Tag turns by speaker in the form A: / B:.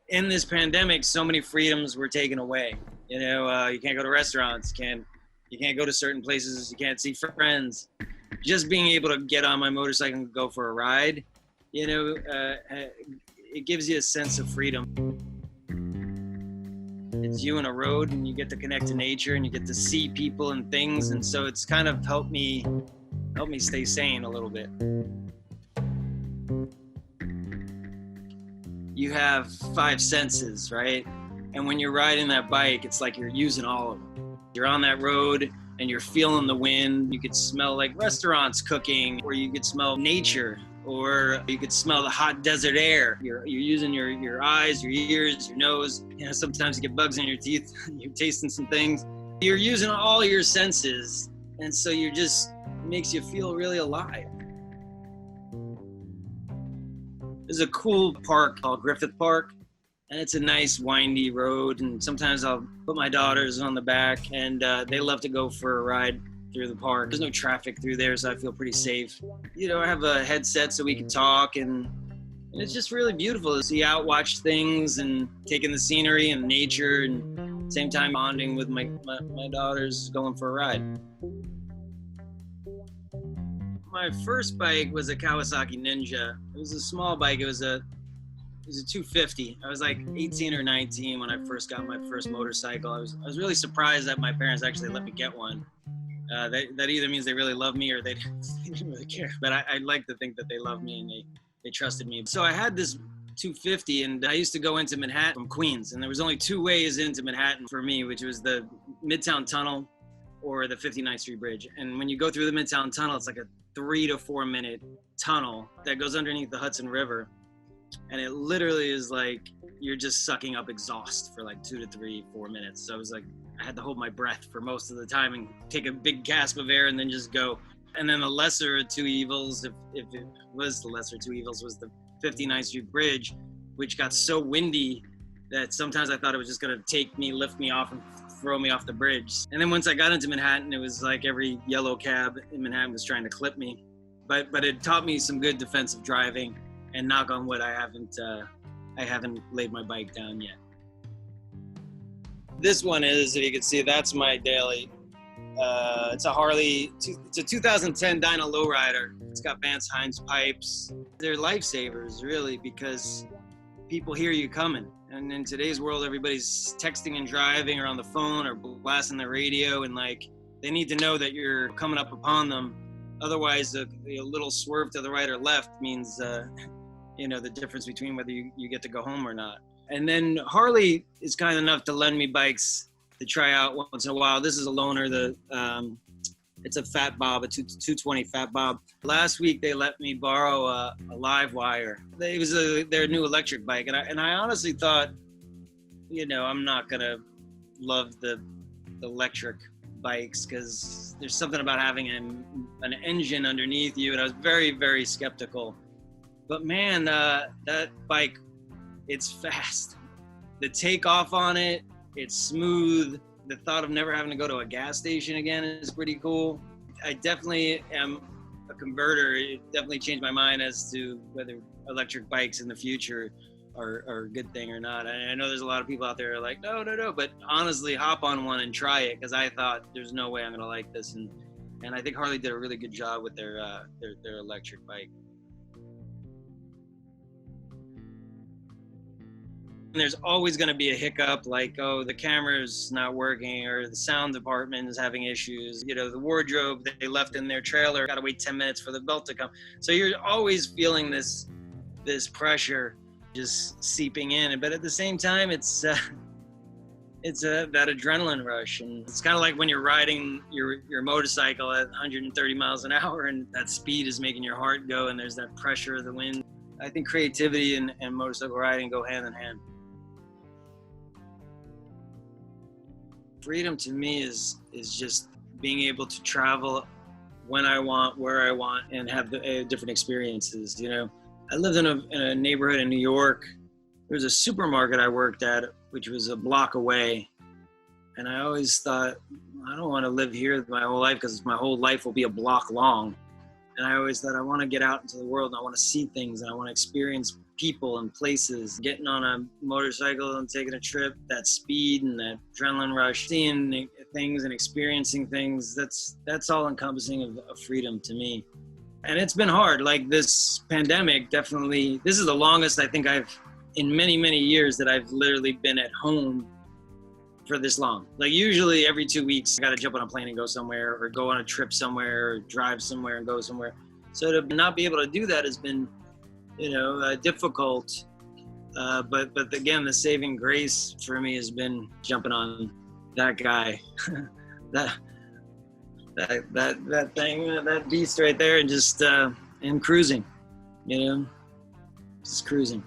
A: in this pandemic, so many freedoms were taken away. You know, you can't go to restaurants, you can't go to certain places, you can't see friends. Just being able to get on my motorcycle and go for a ride, you know, it gives you a sense of freedom. It's you on a road and you get to connect to nature and you get to see people and things. And so it's kind of helped me stay sane a little bit. You have 5 senses, right? And when you're riding that bike, it's like you're using all of them. You're on that road and you're feeling the wind. You could smell like restaurants cooking, or you could smell nature, or you could smell the hot desert air. You're using your eyes, your ears, your nose. You know, sometimes you get bugs in your teeth. You're tasting some things. You're using all your senses. And so it makes you feel really alive. There's a cool park called Griffith Park, and it's a nice windy road. And sometimes I'll put my daughters on the back, and they love to go for a ride through the park. There's no traffic through there, so I feel pretty safe. You know, I have a headset so we can talk, and it's just really beautiful to see out, watch things, and taking the scenery and nature, and at the same time bonding with my daughters going for a ride. My first bike was a Kawasaki Ninja. It was a small bike. It was a 250. I was like 18 or 19 when I first got my first motorcycle. I was really surprised that my parents actually let me get one. That either means they really love me or they didn't really care. But I like to think that they love me and they trusted me. So I had this 250, and I used to go into Manhattan from Queens, and there was only 2 ways into Manhattan for me, which was the Midtown Tunnel or the 59th Street Bridge. And when you go through the Midtown Tunnel, it's like a 3 to 4 minute tunnel that goes underneath the Hudson River. And it literally is like you're just sucking up exhaust for like 2 to 3, 4 minutes. So I was like, I had to hold my breath for most of the time and take a big gasp of air and then just go. And then the lesser of 2 evils, if it was the lesser of 2 evils, was the 59th Street Bridge, which got so windy that sometimes I thought it was just gonna lift me off and throw me off the bridge. And then once I got into Manhattan, it was like every yellow cab in Manhattan was trying to clip me. But it taught me some good defensive driving, and knock on wood, I haven't laid my bike down yet. This one is, if you can see, that's my daily. It's a Harley, it's a 2010 Dyna Lowrider. It's got Vance Hines pipes. They're lifesavers, really, because people hear you coming. And in today's world, everybody's texting and driving or on the phone or blasting the radio, and like they need to know that you're coming up upon them. Otherwise, a little swerve to the right or left means, you know, the difference between whether you get to go home or not. And then Harley is kind enough to lend me bikes to try out once in a while. This is a loaner. It's a Fat Bob, a 220 Fat Bob. Last week they let me borrow a Live Wire. It was their new electric bike, and I honestly thought, you know, I'm not gonna love the electric bikes because there's something about having an engine underneath you, and I was very, very skeptical. But man, that bike, it's fast. The takeoff on it, it's smooth. The thought of never having to go to a gas station again is pretty cool. I definitely am a converter. It definitely changed my mind as to whether electric bikes in the future are a good thing or not. I know there's a lot of people out there who are like, no, but honestly, hop on one and try it, because I thought there's no way I'm gonna like this. And I think Harley did a really good job with their electric bike. And there's always going to be a hiccup, like, oh, the camera's not working, or the sound department is having issues. You know, the wardrobe that they left in their trailer, got to wait 10 minutes for the belt to come. So you're always feeling this pressure just seeping in. But at the same time, it's that adrenaline rush. And it's kind of like when you're riding your motorcycle at 130 miles an hour, and that speed is making your heart go, and there's that pressure of the wind. I think creativity and motorcycle riding go hand in hand. Freedom to me is just being able to travel when I want, where I want, and have different experiences. You know, I lived in a neighborhood in New York. There was a supermarket I worked at, which was a block away. And I always thought, I don't want to live here my whole life, because my whole life will be a block long. And I always thought, I want to get out into the world, and I want to see things, and I want to experience people and places, getting on a motorcycle and taking a trip, that speed and that adrenaline rush, seeing things and experiencing things, that's all encompassing of freedom to me. And it's been hard. Like, this pandemic, definitely, this is the longest I think I've, in many, many years, that I've literally been at home for this long. Like, usually every 2 weeks, I got to jump on a plane and go somewhere, or go on a trip somewhere, or drive somewhere and go somewhere. So to not be able to do that has been, difficult. But again, the saving grace for me has been jumping on that guy, that thing, that beast right there, and just and cruising, just cruising.